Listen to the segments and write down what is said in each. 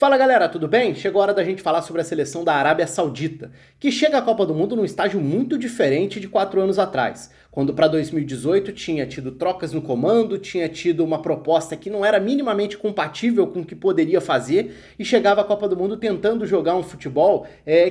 Fala galera, tudo bem? Chegou a hora da gente falar sobre a seleção da Arábia Saudita, que chega à Copa do Mundo num estágio muito diferente de 4 anos atrás, quando para 2018 tinha tido trocas no comando, tinha tido uma proposta que não era minimamente compatível com o que poderia fazer e chegava à Copa do Mundo tentando jogar um futebol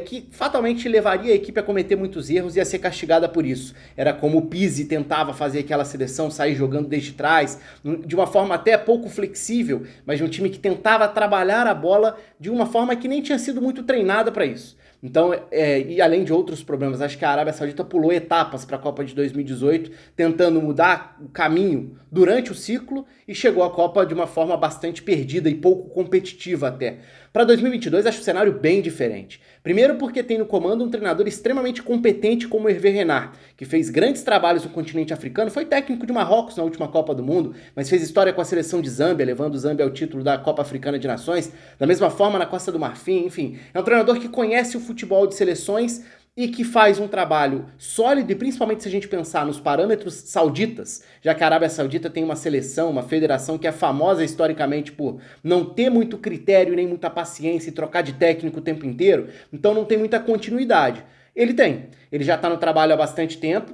que fatalmente levaria a equipe a cometer muitos erros e a ser castigada por isso. Era como o Pizzi tentava fazer aquela seleção sair jogando desde trás, de uma forma até pouco flexível, mas de um time que tentava trabalhar a bola de uma forma que nem tinha sido muito treinada para isso. Então, e além de outros problemas, acho que a Arábia Saudita pulou etapas para a Copa de 2018, tentando mudar o caminho durante o ciclo e chegou à Copa de uma forma bastante perdida e pouco competitiva até. Para 2022, acho o cenário bem diferente. Primeiro porque tem no comando um treinador extremamente competente como Hervé Renard, que fez grandes trabalhos no continente africano, foi técnico de Marrocos na última Copa do Mundo, mas fez história com a seleção de Zâmbia, levando o Zâmbia ao título da Copa Africana de Nações, da mesma forma na Costa do Marfim, enfim. É um treinador que conhece o futebol de seleções e que faz um trabalho sólido, e principalmente se a gente pensar nos parâmetros sauditas, já que a Arábia Saudita tem uma seleção, uma federação que é famosa historicamente por não ter muito critério nem muita paciência e trocar de técnico o tempo inteiro, então não tem muita continuidade. Ele tem, ele já está no trabalho há bastante tempo,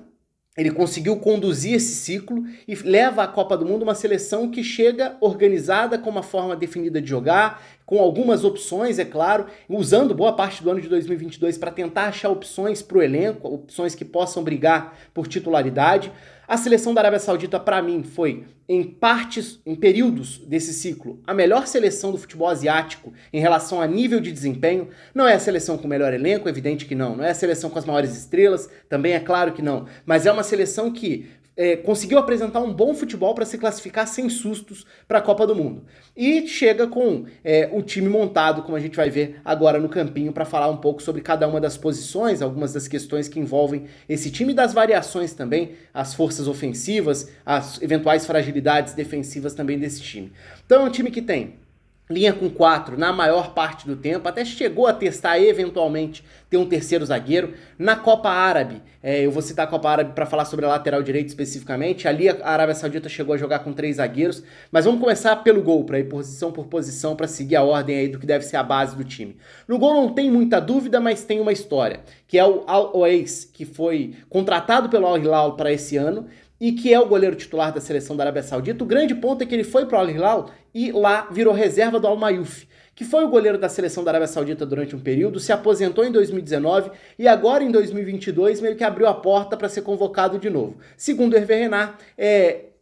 ele conseguiu conduzir esse ciclo e leva à Copa do Mundo uma seleção que chega organizada, com uma forma definida de jogar, com algumas opções, é claro, usando boa parte do ano de 2022 para tentar achar opções para o elenco, opções que possam brigar por titularidade. A seleção da Arábia Saudita, para mim, foi, em partes, em períodos desse ciclo, a melhor seleção do futebol asiático em relação a nível de desempenho. Não é a seleção com o melhor elenco, é evidente que não. Não é a seleção com as maiores estrelas, também é claro que não. Mas é uma seleção que conseguiu apresentar um bom futebol para se classificar sem sustos para a Copa do Mundo. E chega com o time montado, como a gente vai ver agora no campinho, para falar um pouco sobre cada uma das posições, algumas das questões que envolvem esse time e das variações também, as forças ofensivas, as eventuais fragilidades defensivas também desse time. Então é um time que tem linha com 4 na maior parte do tempo, até chegou a testar eventualmente ter um terceiro zagueiro. Na Copa Árabe, eu vou citar a Copa Árabe para falar sobre a lateral direito especificamente, ali a Arábia Saudita chegou a jogar com 3 zagueiros, mas vamos começar pelo gol, para ir posição por posição, para seguir a ordem aí do que deve ser a base do time. No gol não tem muita dúvida, mas tem uma história, que é o Al-Oeis, que foi contratado pelo Al Hilal para esse ano, e que é o goleiro titular da seleção da Arábia Saudita. O grande ponto é que ele foi para o Al Hilal e lá virou reserva do Al Mayuf, que foi o goleiro da seleção da Arábia Saudita durante um período, se aposentou em 2019 e agora em 2022 meio que abriu a porta para ser convocado de novo. Segundo Hervé Renard,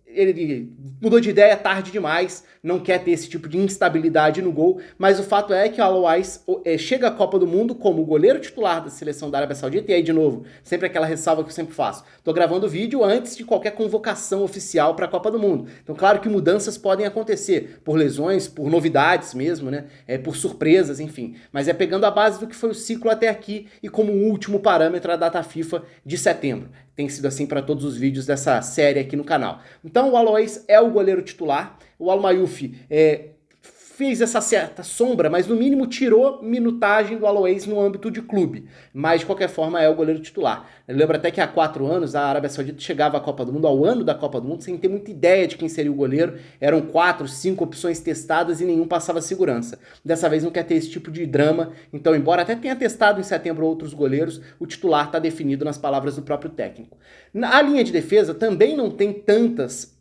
ele mudou de ideia tarde demais, não quer ter esse tipo de instabilidade no gol, mas o fato é que o Al-Oeis chega à Copa do Mundo como goleiro titular da seleção da Arábia Saudita, e aí de novo, sempre aquela ressalva que eu sempre faço, tô gravando o vídeo antes de qualquer convocação oficial para a Copa do Mundo, então claro que mudanças podem acontecer, por lesões, por novidades mesmo, né, por surpresas, enfim, mas é pegando a base do que foi o ciclo até aqui e como último parâmetro a data FIFA de setembro. Tem sido assim para todos os vídeos dessa série aqui no canal. Então o Al-Oeis é o goleiro titular, o Al Mayuf fez essa certa sombra, mas no mínimo tirou minutagem do Al-Oeis no âmbito de clube. Mas de qualquer forma é o goleiro titular. Eu lembro até que há 4 anos a Arábia Saudita chegava à Copa do Mundo, ao ano da Copa do Mundo, sem ter muita ideia de quem seria o goleiro. Eram 4, 5 opções testadas e nenhum passava segurança. Dessa vez não quer ter esse tipo de drama, então embora até tenha testado em setembro outros goleiros, o titular está definido nas palavras do próprio técnico. A linha de defesa também não tem tantas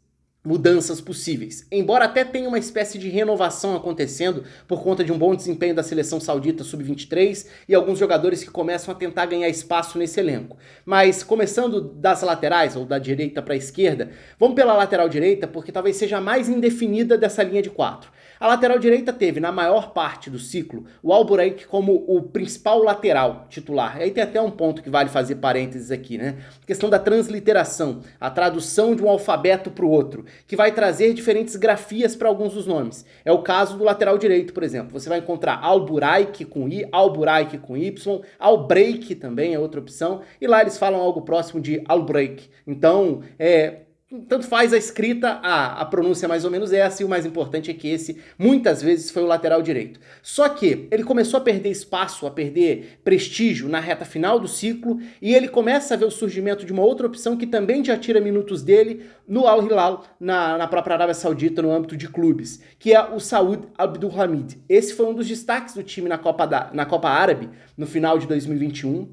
mudanças possíveis, embora até tenha uma espécie de renovação acontecendo por conta de um bom desempenho da seleção saudita sub-23 e alguns jogadores que começam a tentar ganhar espaço nesse elenco. Mas começando das laterais, ou da direita para a esquerda, vamos pela lateral direita porque talvez seja a mais indefinida dessa linha de 4. A lateral direita teve, na maior parte do ciclo, o Al Buraik como o principal lateral titular. E aí tem até um ponto que vale fazer parênteses aqui, né? A questão da transliteração, a tradução de um alfabeto para o outro, que vai trazer diferentes grafias para alguns dos nomes. É o caso do lateral direito, por exemplo. Você vai encontrar Al Buraik com I, Al Buraik com Y, Al Break também é outra opção, e lá eles falam algo próximo de Al Break. Então, tanto faz a escrita, a pronúncia é mais ou menos essa, e o mais importante é que esse, muitas vezes, foi o lateral direito. Só que ele começou a perder espaço, a perder prestígio na reta final do ciclo, e ele começa a ver o surgimento de uma outra opção que também já tira minutos dele no Al Hilal, na própria Arábia Saudita, no âmbito de clubes, que é o Saud Abdulhamid. Esse foi um dos destaques do time na Copa Árabe, no final de 2021,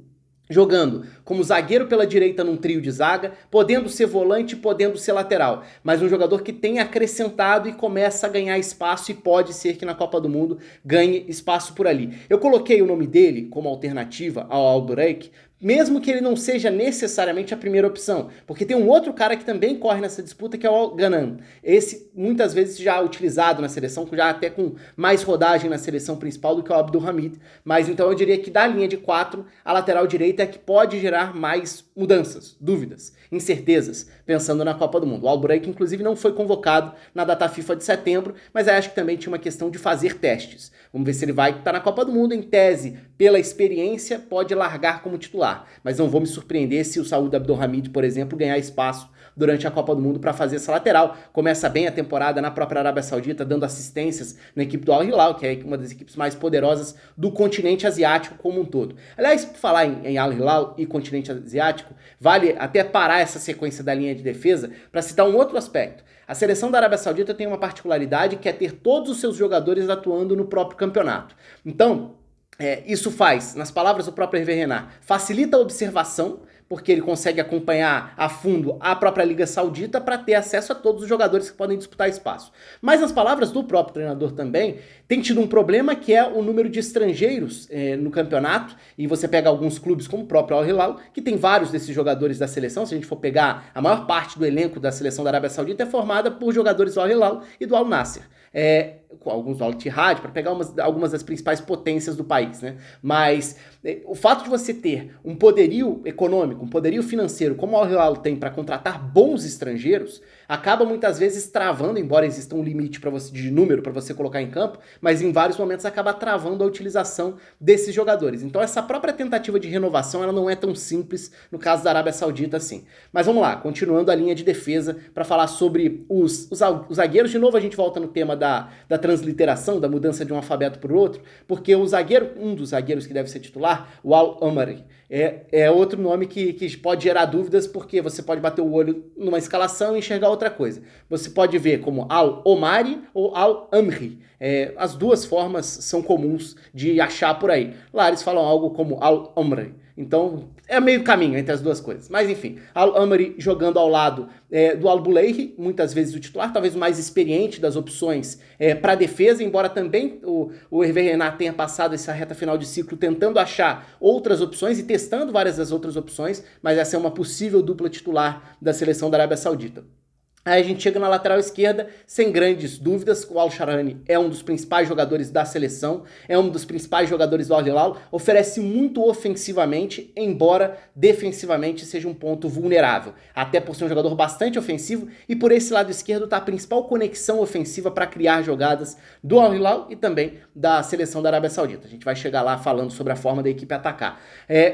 jogando como zagueiro pela direita num trio de zaga, podendo ser volante, podendo ser lateral, mas um jogador que tem acrescentado e começa a ganhar espaço, e pode ser que na Copa do Mundo ganhe espaço por ali. Eu coloquei o nome dele como alternativa ao Al-Buraik, mesmo que ele não seja necessariamente a primeira opção, porque tem um outro cara que também corre nessa disputa, que é o Al-Ghanan. Esse, muitas vezes, já utilizado na seleção, já até com mais rodagem na seleção principal do que o Abdulhamid, mas então eu diria que da linha de 4, a lateral direita é a que pode gerar mais mudanças, dúvidas, incertezas, pensando na Copa do Mundo. O Al-Buraik, inclusive, não foi convocado na data FIFA de setembro, mas acho que também tinha uma questão de fazer testes. Vamos ver se ele vai estar na Copa do Mundo. Em tese, pela experiência, pode largar como titular, mas não vou me surpreender se o Saud Abdulhamid, por exemplo, ganhar espaço durante a Copa do Mundo para fazer essa lateral. Começa bem a temporada na própria Arábia Saudita, dando assistências na equipe do Al Hilal, que é uma das equipes mais poderosas do continente asiático como um todo. Aliás, por falar em Al Hilal e continente asiático, vale até parar essa sequência da linha de defesa para citar um outro aspecto. A seleção da Arábia Saudita tem uma particularidade, que é ter todos os seus jogadores atuando no próprio campeonato. Então, isso faz, nas palavras do próprio Hervé Renard, facilita a observação, porque ele consegue acompanhar a fundo a própria Liga Saudita para ter acesso a todos os jogadores que podem disputar espaço. Mas nas palavras do próprio treinador também, tem tido um problema, que é o número de estrangeiros no campeonato, e você pega alguns clubes como o próprio Al Hilal, que tem vários desses jogadores da seleção. Se a gente for pegar, a maior parte do elenco da seleção da Arábia Saudita é formada por jogadores do Al Hilal e do Al Nassr. Com alguns do Al Ittihad, para pegar algumas das principais potências do país, né? Mas o fato de você ter um poderio econômico, um poderio financeiro, como o Al Hilal tem para contratar bons estrangeiros, acaba muitas vezes travando, embora exista um limite para você de número para você colocar em campo, mas em vários momentos acaba travando a utilização desses jogadores. Então essa própria tentativa de renovação, ela não é tão simples no caso da Arábia Saudita assim. Mas vamos lá, continuando a linha de defesa para falar sobre os zagueiros. De novo a gente volta no tema da transliteração, da mudança de um alfabeto para o outro, porque o zagueiro, um dos zagueiros que deve ser titular, o Al-Amari, é outro nome que pode gerar dúvidas, porque você pode bater o olho numa escalação e enxergar outra coisa. Você pode ver como Al-Omari ou Al-Amri. As duas formas são comuns de achar por aí. Lá eles falam algo como Al-Omri. Então, é meio caminho entre as duas coisas. Mas, enfim, Al-Amri jogando ao lado do Al-Buleiri, muitas vezes o titular, talvez o mais experiente das opções para defesa, embora também o Hervé Renard tenha passado essa reta final de ciclo tentando achar outras opções e testando várias das outras opções, mas essa é uma possível dupla titular da seleção da Arábia Saudita. Aí a gente chega na lateral esquerda, sem grandes dúvidas, o Al-Shahrani é um dos principais jogadores da seleção, é um dos principais jogadores do Al Hilal, oferece muito ofensivamente, embora defensivamente seja um ponto vulnerável, até por ser um jogador bastante ofensivo, e por esse lado esquerdo está a principal conexão ofensiva para criar jogadas do Al Hilal e também da seleção da Arábia Saudita. A gente vai chegar lá falando sobre a forma da equipe atacar.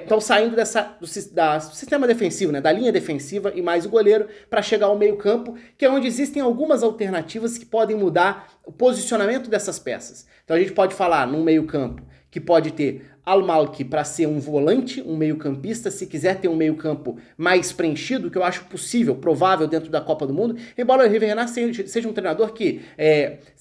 Então saindo do sistema defensivo, né, da linha defensiva e mais o goleiro, para chegar ao meio campo, que é onde existem algumas alternativas que podem mudar o posicionamento dessas peças. Então a gente pode falar num meio campo que pode ter Al-Malki para ser um volante, um meio campista, se quiser ter um meio campo mais preenchido, que eu acho possível, provável dentro da Copa do Mundo, embora o Hervé Renard seja um treinador que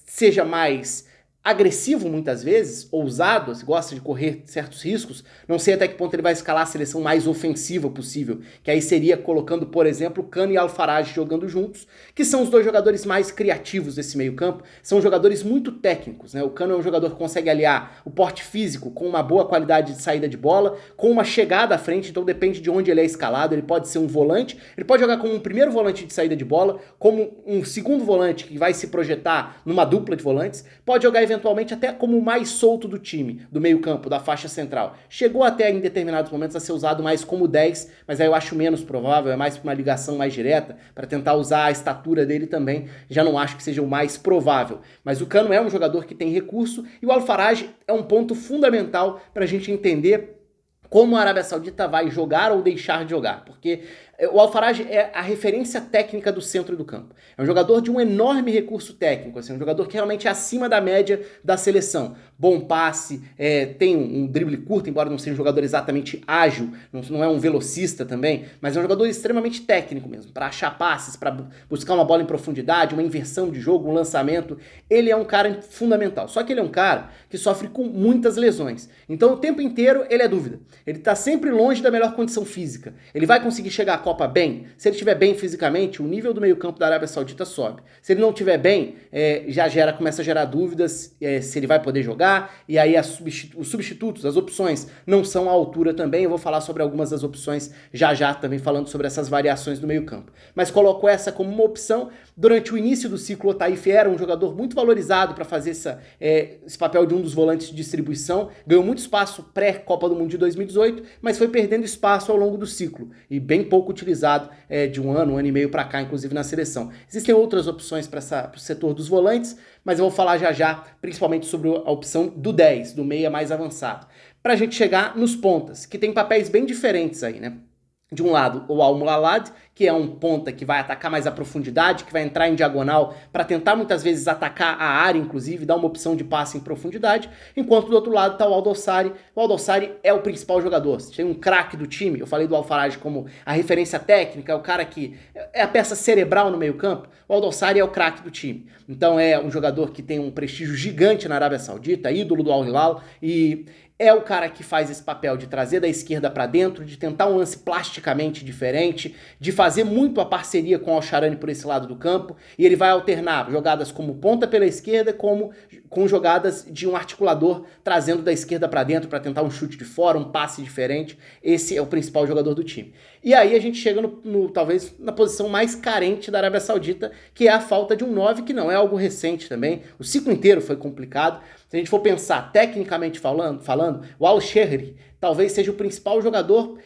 seja mais agressivo muitas vezes, ousado, gosta de correr certos riscos. Não sei até que ponto ele vai escalar a seleção mais ofensiva possível, que aí seria colocando, por exemplo, Kane e Al-Faraj jogando juntos, que são os dois jogadores mais criativos desse meio campo, são jogadores muito técnicos, né? O Kane é um jogador que consegue aliar o porte físico com uma boa qualidade de saída de bola, com uma chegada à frente, então depende de onde ele é escalado. Ele pode ser um volante, ele pode jogar como um primeiro volante de saída de bola, como um segundo volante que vai se projetar numa dupla de volantes, pode jogar eventualmente até como o mais solto do time, do meio campo, da faixa central. Chegou até em determinados momentos a ser usado mais como 10, mas aí eu acho menos provável, é mais uma ligação mais direta, para tentar usar a estatura dele também, já não acho que seja o mais provável. Mas o Cano é um jogador que tem recurso, e o Al-Faraj é um ponto fundamental para a gente entender como a Arábia Saudita vai jogar ou deixar de jogar, porque O Al-Faraj é a referência técnica do centro do campo. É um jogador de um enorme recurso técnico, assim, um jogador que realmente é acima da média da seleção. Bom passe, tem um drible curto, embora não seja um jogador exatamente ágil, não é um velocista também, mas é um jogador extremamente técnico mesmo, para achar passes, para buscar uma bola em profundidade, uma inversão de jogo, um lançamento. Ele é um cara fundamental. Só que ele é um cara que sofre com muitas lesões. Então o tempo inteiro ele é dúvida. Ele está sempre longe da melhor condição física. Ele vai conseguir chegar à Copa bem? Se ele estiver bem fisicamente, o nível do meio-campo da Arábia Saudita sobe. Se ele não estiver bem, começa a gerar dúvidas se ele vai poder jogar, e aí os substitutos, as opções, não são à altura também. Eu vou falar sobre algumas das opções já também, falando sobre essas variações do meio-campo. Mas coloco essa como uma opção. Durante o início do ciclo, o Taif era um jogador muito valorizado para fazer esse papel de um dos volantes de distribuição, ganhou muito espaço pré-Copa do Mundo de 2018, mas foi perdendo espaço ao longo do ciclo, e bem pouco utilizado de um ano e meio para cá, inclusive na seleção. Existem outras opções para o setor dos volantes, mas eu vou falar já, principalmente sobre a opção do 10, do meia mais avançado, para a gente chegar nos pontas, que tem papéis bem diferentes aí, né? De um lado, o Al-Mualad, que é um ponta que vai atacar mais a profundidade, que vai entrar em diagonal para tentar muitas vezes atacar a área, inclusive, dar uma opção de passe em profundidade, enquanto do outro lado está o Al-Dossari. O Al-Dossari é o principal jogador, tem um craque do time. Eu falei do Al-Faraj como a referência técnica, é o cara que é a peça cerebral no meio campo. O Al-Dossari é o craque do time. Então é um jogador que tem um prestígio gigante na Arábia Saudita, ídolo do Al-Hilal, e é o cara que faz esse papel de trazer da esquerda para dentro, de tentar um lance plasticamente diferente, de fazer muito a parceria com o Al-Sharani por esse lado do campo, e ele vai alternar jogadas como ponta pela esquerda, como com jogadas de um articulador trazendo da esquerda para dentro para tentar um chute de fora, um passe diferente. Esse é o principal jogador do time. E aí a gente chega talvez na posição mais carente da Arábia Saudita, que é a falta de um 9, que não é algo recente também. O ciclo inteiro foi complicado. Se a gente for pensar tecnicamente falando, o Al-Shehri talvez seja o principal jogador,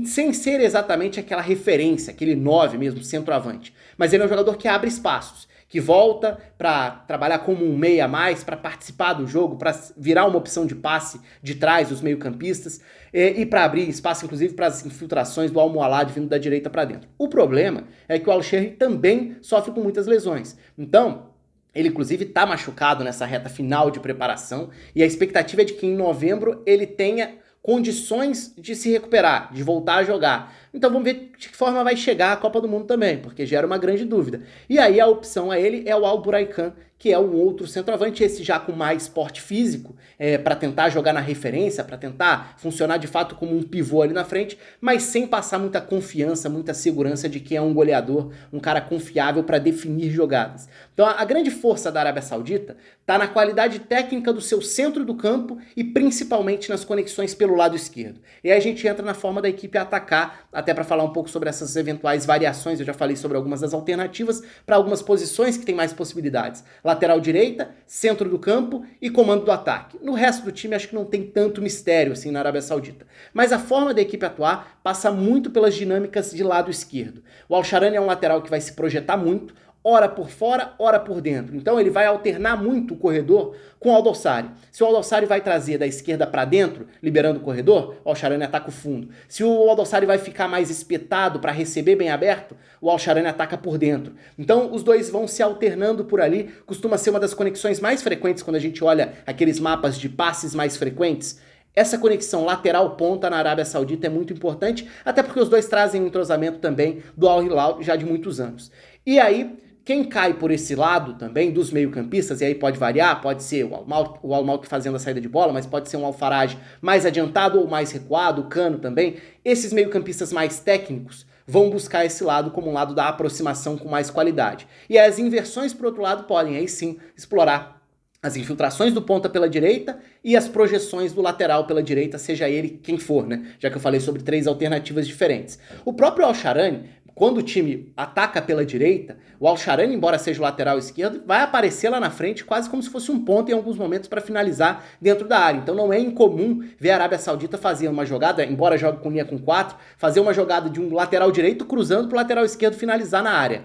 sem ser exatamente aquela referência, aquele 9 mesmo, centroavante. Mas ele é um jogador que abre espaços, que volta para trabalhar como um meia a mais, para participar do jogo, para virar uma opção de passe de trás dos meio-campistas e para abrir espaço, inclusive, para as infiltrações do Al-Mualad vindo da direita para dentro. O problema é que o Al-Shehri também sofre com muitas lesões. Então, ele, inclusive, está machucado nessa reta final de preparação, e a expectativa é de que em novembro ele tenha condições de se recuperar, de voltar a jogar. Então vamos ver de que forma vai chegar a Copa do Mundo também, porque gera uma grande dúvida. E aí a opção a ele é o Al-Buraikan, que é um outro centroavante, esse já com mais porte físico, para tentar jogar na referência, para tentar funcionar de fato como um pivô ali na frente, mas sem passar muita confiança, muita segurança de que é um goleador, um cara confiável para definir jogadas. Então a grande força da Arábia Saudita está na qualidade técnica do seu centro do campo e principalmente nas conexões pelo lado esquerdo. E aí a gente entra na forma da equipe atacar, até para falar um pouco sobre essas eventuais variações. Eu já falei sobre algumas das alternativas para algumas posições que tem mais possibilidades. Lateral direita, centro do campo e comando do ataque. No resto do time acho que não tem tanto mistério assim na Arábia Saudita. Mas a forma da equipe atuar passa muito pelas dinâmicas de lado esquerdo. O Al-Sharani é um lateral que vai se projetar muito, ora por fora, ora por dentro. Então ele vai alternar muito o corredor com o Al-Dossari. Se o Al-Dossari vai trazer da esquerda para dentro, liberando o corredor, o Al-Sharani ataca o fundo. Se o Al-Dossari vai ficar mais espetado para receber bem aberto, o Al-Sharani ataca por dentro. Então os dois vão se alternando por ali. Costuma ser uma das conexões mais frequentes quando a gente olha aqueles mapas de passes mais frequentes. Essa conexão lateral-ponta na Arábia Saudita é muito importante, até porque os dois trazem um entrosamento também do Al-Hilal já de muitos anos. E aí, quem cai por esse lado também, dos meio-campistas, e aí pode variar, pode ser o Al-Malki fazendo a saída de bola, mas pode ser um Al-Faraj mais adiantado ou mais recuado, o Cano também. Esses meio-campistas mais técnicos vão buscar esse lado como um lado da aproximação com mais qualidade. E as inversões, por outro lado, podem aí sim explorar as infiltrações do ponta pela direita e as projeções do lateral pela direita, seja ele quem for, né? Já que eu falei sobre 3 alternativas diferentes. O próprio Al-Sharani, quando o time ataca pela direita, o Al-Sharani, embora seja o lateral esquerdo, vai aparecer lá na frente quase como se fosse um ponta em alguns momentos para finalizar dentro da área. Então não é incomum ver a Arábia Saudita fazer uma jogada, embora jogue com linha com 4, fazer uma jogada de um lateral direito cruzando para o lateral esquerdo finalizar na área.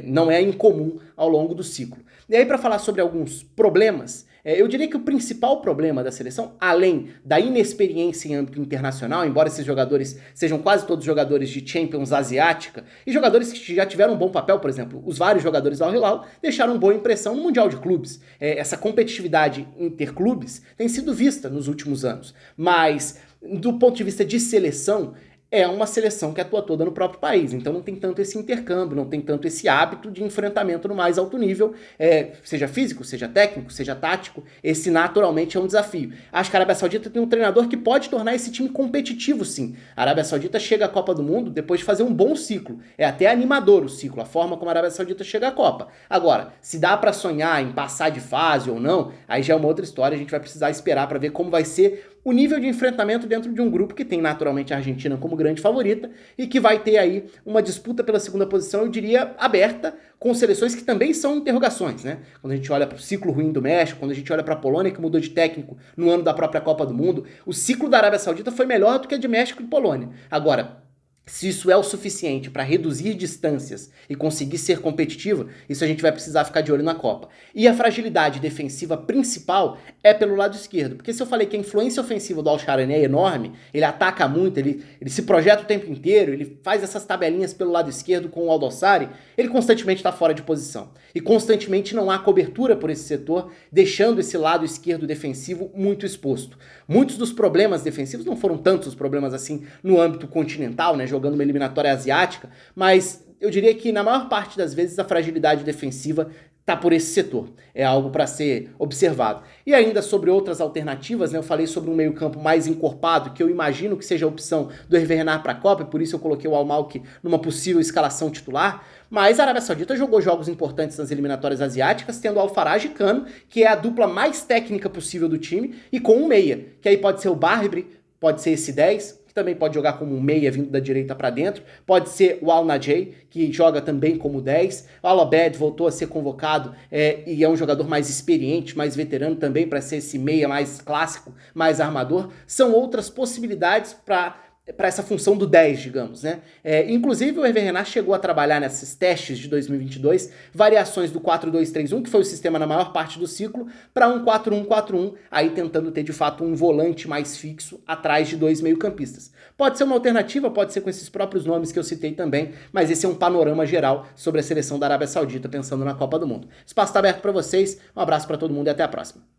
Não é incomum ao longo do ciclo. E aí, para falar sobre alguns problemas, Eu diria que o principal problema da seleção, além da inexperiência em âmbito internacional, embora esses jogadores sejam quase todos jogadores de Champions asiática, e jogadores que já tiveram um bom papel, por exemplo, os vários jogadores do Al Hilal deixaram boa impressão no Mundial de Clubes. Essa competitividade interclubes tem sido vista nos últimos anos, mas do ponto de vista de seleção, é uma seleção que atua toda no próprio país, então não tem tanto esse intercâmbio, não tem tanto esse hábito de enfrentamento no mais alto nível, seja físico, seja técnico, seja tático, esse naturalmente é um desafio. Acho que a Arábia Saudita tem um treinador que pode tornar esse time competitivo, sim. A Arábia Saudita chega à Copa do Mundo depois de fazer um bom ciclo, é até animador o ciclo, a forma como a Arábia Saudita chega à Copa. Agora, se dá para sonhar em passar de fase ou não, aí já é uma outra história, a gente vai precisar esperar para ver como vai ser o nível de enfrentamento dentro de um grupo que tem naturalmente a Argentina como grande favorita e que vai ter aí uma disputa pela segunda posição, eu diria, aberta, com seleções que também são interrogações, né? Quando a gente olha para o ciclo ruim do México, quando a gente olha para a Polônia, que mudou de técnico no ano da própria Copa do Mundo, o ciclo da Arábia Saudita foi melhor do que a de México e Polônia. Agora, se isso é o suficiente para reduzir distâncias e conseguir ser competitiva, isso a gente vai precisar ficar de olho na Copa. E a fragilidade defensiva principal é pelo lado esquerdo, porque se eu falei que a influência ofensiva do Al-Shaarawy é enorme, ele ataca muito, ele se projeta o tempo inteiro, ele faz essas tabelinhas pelo lado esquerdo com o Al-Dossari, ele constantemente está fora de posição. E constantemente não há cobertura por esse setor, deixando esse lado esquerdo defensivo muito exposto. Muitos dos problemas defensivos não foram tantos problemas assim no âmbito continental, né, jogando uma eliminatória asiática, mas eu diria que na maior parte das vezes a fragilidade defensiva está por esse setor. É algo para ser observado. E ainda sobre outras alternativas, né, eu falei sobre um meio-campo mais encorpado, que eu imagino que seja a opção do Hervé Renard para a Copa, e por isso eu coloquei o Al-Malki numa possível escalação titular. Mas a Arábia Saudita jogou jogos importantes nas eliminatórias asiáticas, tendo Al-Faraj e Kano, que é a dupla mais técnica possível do time, e com um meia, que aí pode ser o Barbry, pode ser esse 10, que também pode jogar como um meia vindo da direita para dentro, pode ser o Al-Najei, que joga também como 10, o Al-Abed voltou a ser convocado e é um jogador mais experiente, mais veterano também para ser esse meia mais clássico, mais armador. São outras possibilidades para essa função do 10, digamos, né? Inclusive o Hervé Renard chegou a trabalhar nesses testes de 2022, variações do 4-2-3-1, que foi o sistema na maior parte do ciclo, para um 4-1-4-1, aí tentando ter de fato um volante mais fixo atrás de dois meio-campistas. Pode ser uma alternativa, pode ser com esses próprios nomes que eu citei também, mas esse é um panorama geral sobre a seleção da Arábia Saudita pensando na Copa do Mundo. O espaço está aberto para vocês, um abraço para todo mundo e até a próxima.